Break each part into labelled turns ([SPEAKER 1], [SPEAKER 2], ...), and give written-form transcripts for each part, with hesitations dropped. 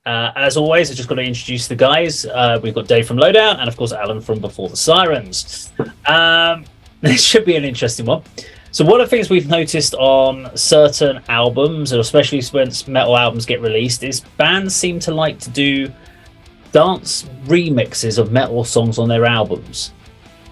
[SPEAKER 1] As always, I just got to introduce the guys. We've got Dave from Lowdown, and of course Alan from Before the Sirens. This should be an interesting one. So one of the things we've noticed on certain albums, and especially when metal albums get released, is bands seem to like to do dance remixes of metal songs on their albums.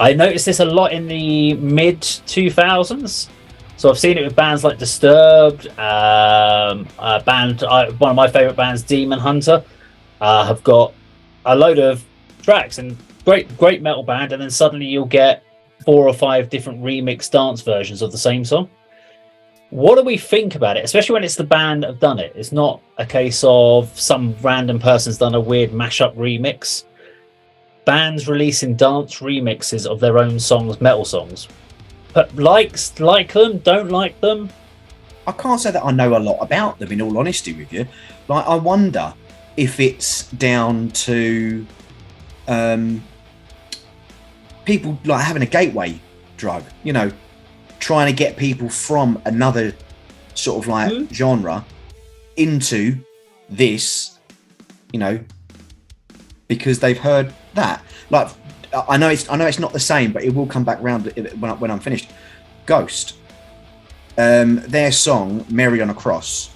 [SPEAKER 1] I noticed this a lot in the mid 2000s. So I've seen it with bands like Disturbed, one of my favourite bands, Demon Hunter, have got a load of tracks and great metal band, and then suddenly you'll get 4 or 5 different remix dance versions of the same song. What do we think about it, especially when it's the band that have done it? It's not a case of some random person's done a weird mashup remix. Bands releasing dance remixes of their own songs, metal songs. But like them, don't like them.
[SPEAKER 2] I can't say that I know a lot about them, in all honesty with you. Like, I wonder if it's down to people like having a gateway drug, you know, trying to get people from another sort of like genre into this, you know, because they've heard that. Like, I know it's not the same, but it will come back round when I'm finished. Ghost, their song "Mary on a Cross."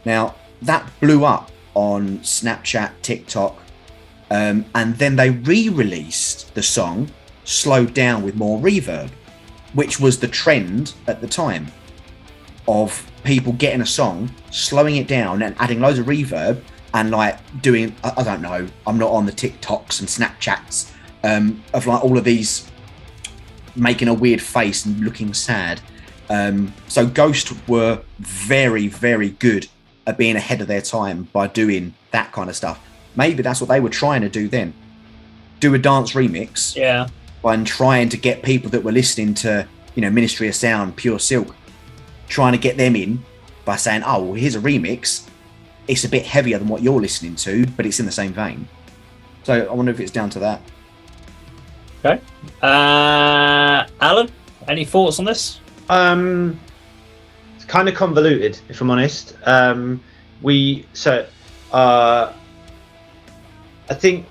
[SPEAKER 2] Now that blew up on Snapchat, TikTok, and then they re-released the song slowed down with more reverb, which was the trend at the time of people getting a song, slowing it down, and adding loads of reverb and like doing, I don't know, I'm not on the TikToks and Snapchats. Of like all of these making a weird face and looking sad. So Ghost were very, very good at being ahead of their time by doing that kind of stuff. Maybe that's what they were trying to do then. Do a dance remix.
[SPEAKER 1] Yeah.
[SPEAKER 2] And trying to get people that were listening to, you know, Ministry of Sound, Pure Silk, trying to get them in by saying, oh, well, here's a remix. It's a bit heavier than what you're listening to, but it's in the same vein. So I wonder if it's down to that.
[SPEAKER 1] Okay. Alan, any thoughts on this?
[SPEAKER 3] It's kind of convoluted, if I'm honest. I think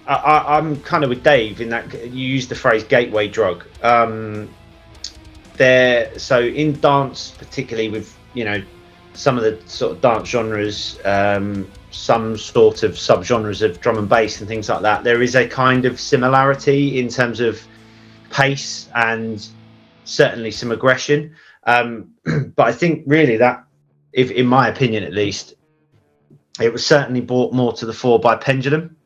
[SPEAKER 3] I'm kind of with Dave in that you used the phrase gateway drug. So in dance, particularly with, you know, some of the sort of dance genres, some sort of subgenres of drum and bass and things like that, there is a kind of similarity in terms of pace and certainly some aggression. But I think really that, if in my opinion at least, it was certainly brought more to the fore by Pendulum,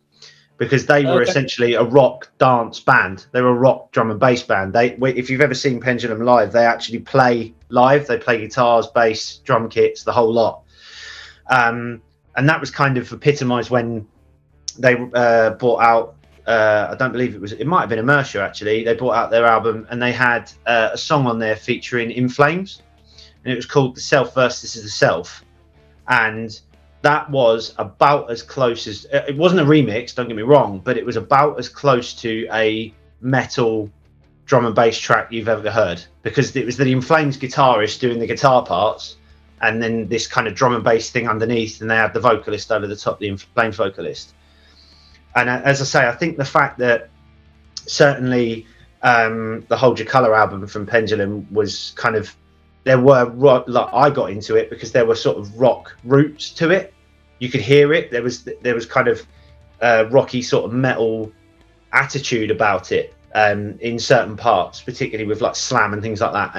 [SPEAKER 3] because they were essentially a rock dance band. They were a rock drum and bass band. If you've ever seen Pendulum live, they actually play live. They play guitars, bass, drum kits, the whole lot. And that was kind of epitomised when they brought out, I don't believe it might have been a Mercer actually. They brought out their album and they had a song on there featuring In Flames, and it was called The Self Versus the Self. And that was about as close as, it wasn't a remix, don't get me wrong, but it was about as close to a metal drum and bass track you've ever heard, because it was the In Flames guitarist doing the guitar parts and then this kind of drum and bass thing underneath, and they had the vocalist over the top, the In Flames vocalist. And as I say, I think the fact that certainly the Hold Your Colour album from Pendulum was kind of, there were rock, like I got into it because there were sort of rock roots to it. You could hear it. There was kind of rocky sort of metal attitude about it in certain parts, particularly with like slam and things like that.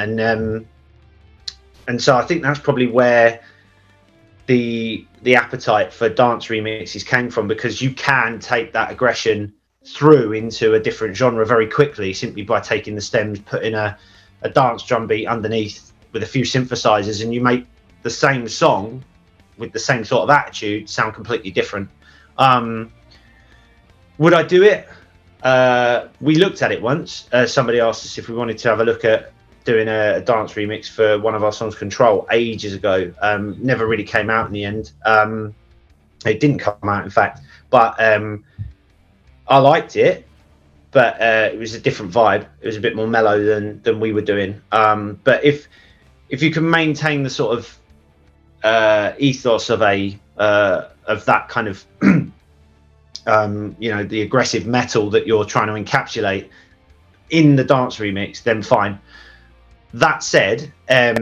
[SPEAKER 3] And so I think that's probably where the appetite for dance remixes came from, because you can take that aggression through into a different genre very quickly simply by taking the stems, putting a dance drum beat underneath with a few synthesizers, and you make the same song with the same sort of attitude sound completely different. Would I do it? We looked at it once. Somebody asked us if we wanted to have a look at doing a dance remix for one of our songs, Control, ages ago. Never really came out in the end. It didn't come out, in fact, but I liked it, but it was a different vibe. It was a bit more mellow than we were doing. But if you can maintain the sort of ethos of a of that kind of the aggressive metal that you're trying to encapsulate in the dance remix, then fine. That said, I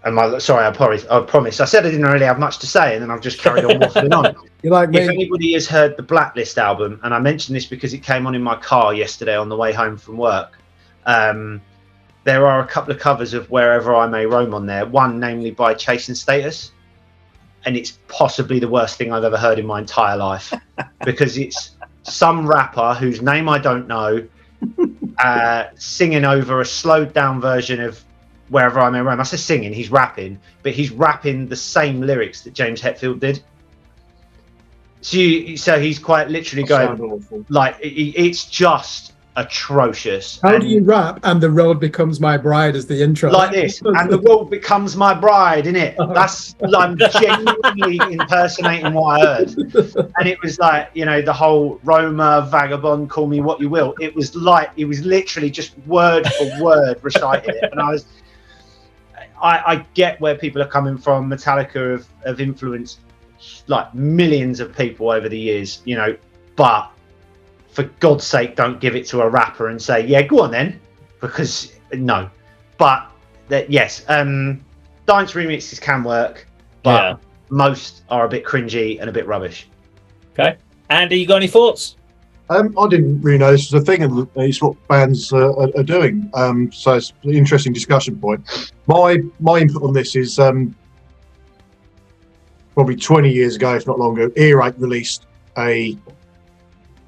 [SPEAKER 3] promise I said I didn't really have much to say, and then I've just carried on waffling on.
[SPEAKER 4] You like me?
[SPEAKER 3] If anybody has heard the Blacklist album, and I mentioned this because it came on in my car yesterday on the way home from work, there are a couple of covers of Wherever I May Roam on there, one namely by Chase and Status, and it's possibly the worst thing I've ever heard in my entire life, because it's some rapper whose name I don't know singing over a slowed down version of Wherever I May Roam. I say singing, he's rapping, but he's rapping the same lyrics that James Hetfield did. So he's quite literally going like, it's just atrocious.
[SPEAKER 4] How do you rap and the road becomes my bride as the intro?
[SPEAKER 3] Like this, and the world becomes my bride, innit? That's, I'm genuinely impersonating what I heard. And it was like, the whole Roma, vagabond, call me what you will. It was literally just word for word reciting it. And I get where people are coming from. Metallica have influenced like millions of people over the years, but for God's sake, don't give it to a rapper and say, yeah, go on then, because no. But yes, dance remixes can work, but most are a bit cringy and a bit rubbish.
[SPEAKER 1] Okay, Andy, you got any thoughts?
[SPEAKER 5] I didn't really know this was a thing, and it's what bands are doing. So it's an interesting discussion point. My input on this is probably 20 years ago, if not longer, Earache released a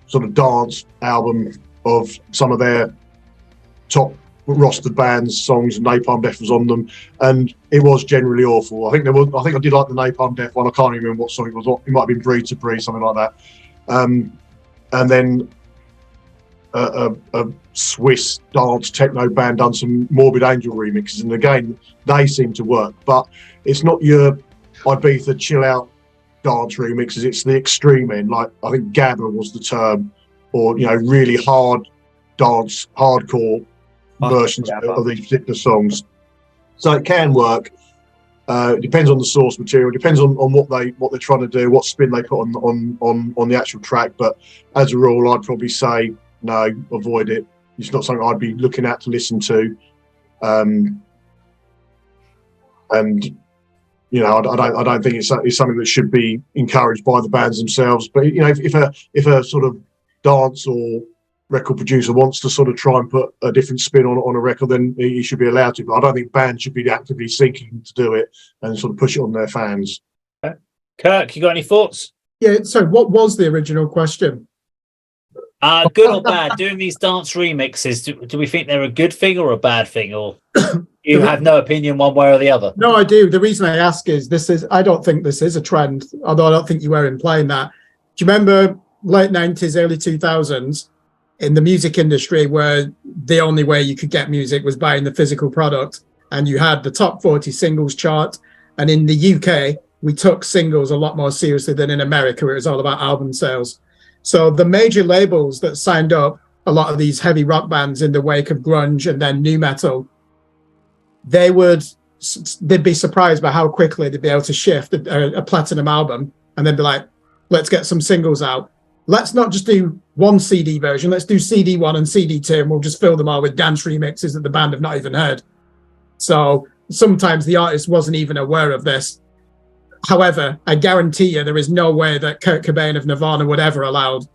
[SPEAKER 5] sort of dance album of some of their top rostered bands' songs, and Napalm Death was on them, and it was generally awful. I think I did like the Napalm Death one. I can't even remember what song it was. It might have been Breed to Breed, something like that. And then a Swiss dance techno band done some Morbid Angel remixes, and again they seem to work, but it's not your Ibiza chill out dance remixes. It's the extreme end, like I think Gabba was the term, or really hard dance, hardcore versions of these particular songs. So it can work. It depends on the source material. It depends on what they're trying to do, what spin they put on the actual track. But as a rule, I'd probably say no, avoid it. It's not something I'd be looking at to listen to. And I don't think it's something that should be encouraged by the bands themselves. But if a sort of dance or record producer wants to sort of try and put a different spin on a record, then he should be allowed to. But I don't think bands should be actively seeking to do it and sort of push it on their fans.
[SPEAKER 1] Okay. Kirk, you got any thoughts?
[SPEAKER 4] Yeah. So, what was the original question?
[SPEAKER 1] Good or bad? Doing these dance remixes, do we think they're a good thing or a bad thing, or you have no opinion one way or the other?
[SPEAKER 4] No, I do. The reason I ask is I don't think this is a trend, although I don't think you were implying that. Do you remember late 90s, early 2000s in the music industry, where the only way you could get music was buying the physical product, and you had the top 40 singles chart? And in the UK, we took singles a lot more seriously than in America, where it was all about album sales. So the major labels that signed up a lot of these heavy rock bands in the wake of grunge and then nu metal, they'd be surprised by how quickly they'd be able to shift a platinum album, and they'd be like, let's get some singles out. Let's not just do one CD version. Let's do CD 1 and CD 2, and we'll just fill them all with dance remixes that the band have not even heard. So sometimes the artist wasn't even aware of this. However, I guarantee you there is no way that Kurt Cobain of Nirvana would ever allowed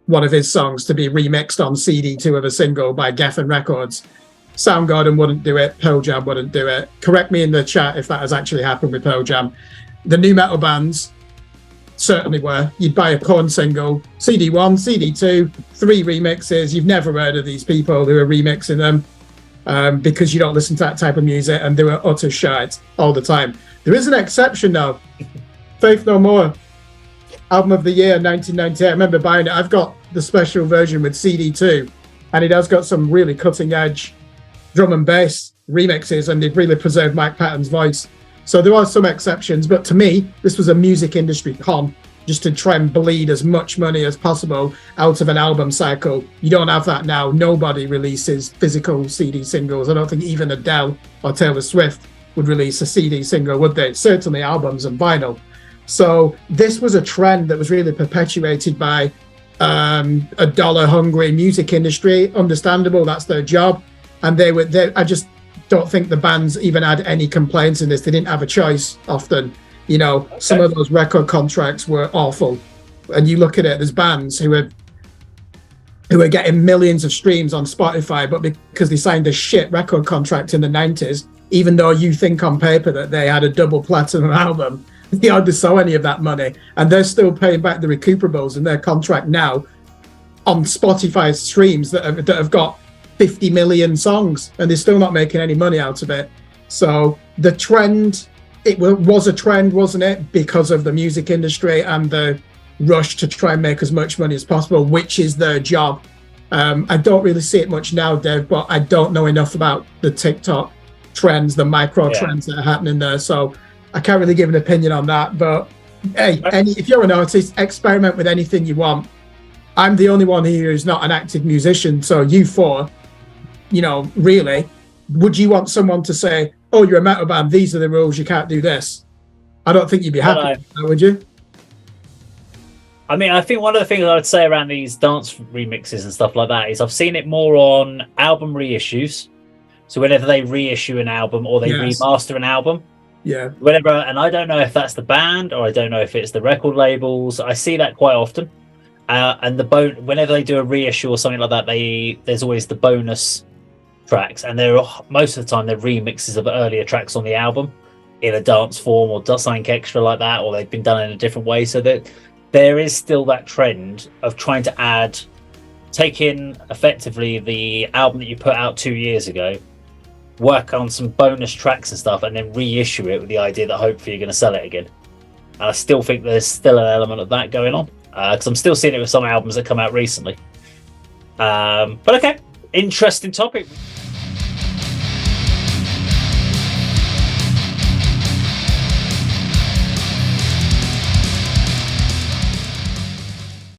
[SPEAKER 4] one of his songs to be remixed on CD 2 of a single by Geffen Records. Soundgarden wouldn't do it. Pearl Jam wouldn't do it. Correct me in the chat if that has actually happened with Pearl Jam. The nu metal bands certainly were. You'd buy a Korn single, CD 1, CD 2, 3 remixes. You've never heard of these people who are remixing them because you don't listen to that type of music, and they were utter shite all the time. There is an exception though. Faith No More, album of the year 1998. I remember buying it. I've got the special version with CD 2, and it has got some really cutting edge drum and bass remixes, and they've really preserved Mike Patton's voice. So there are some exceptions, but to me, this was a music industry con, just to try and bleed as much money as possible out of an album cycle. You don't have that now. Nobody releases physical CD singles. I don't think even Adele or Taylor Swift would release a CD single, would they? Certainly albums and vinyl. So this was a trend that was really perpetuated by a dollar-hungry music industry. Understandable, that's their job. And I just don't think the bands even had any complaints in this. They didn't have a choice often. You know, some of those record contracts were awful. And you look at it, there's bands who are getting millions of streams on Spotify, but because they signed a shit record contract in the 90s, even though you think on paper that they had a double platinum album, they hardly saw any of that money. And they're still paying back the recuperables in their contract now on Spotify streams that have got 50 million songs, and they're still not making any money out of it. So the trend, it was a trend, wasn't it? Because of the music industry and the rush to try and make as much money as possible, which is their job. I don't really see it much now, Dave, but I don't know enough about the TikTok trends, the micro trends that are happening there. So I can't really give an opinion on that. But hey, if you're an artist, experiment with anything you want. I'm the only one here who's not an active musician. So you four, you know, really, would you want someone to say, oh, you're a metal band, these are the rules, you can't do this? I don't think you'd be happy with that, would you?
[SPEAKER 1] I mean, I think one of the things I would say around these dance remixes and stuff like that is I've seen it more on album reissues. So whenever they reissue an album or they remaster an album, whenever, and I don't know if that's the band or I don't know if it's the record labels. I see that quite often. And whenever they do a reissue or something like that, there's always the bonus tracks, and most of the time they're remixes of earlier tracks on the album in a dance form or something extra like that, or they've been done in a different way. So that there is still that trend of trying to take in effectively the album that you put out 2 years ago, work on some bonus tracks and stuff, and then reissue it with the idea that hopefully you're going to sell it again. And I still think there's still an element of that going on, because I'm still seeing it with some albums that come out recently. But okay, interesting topic.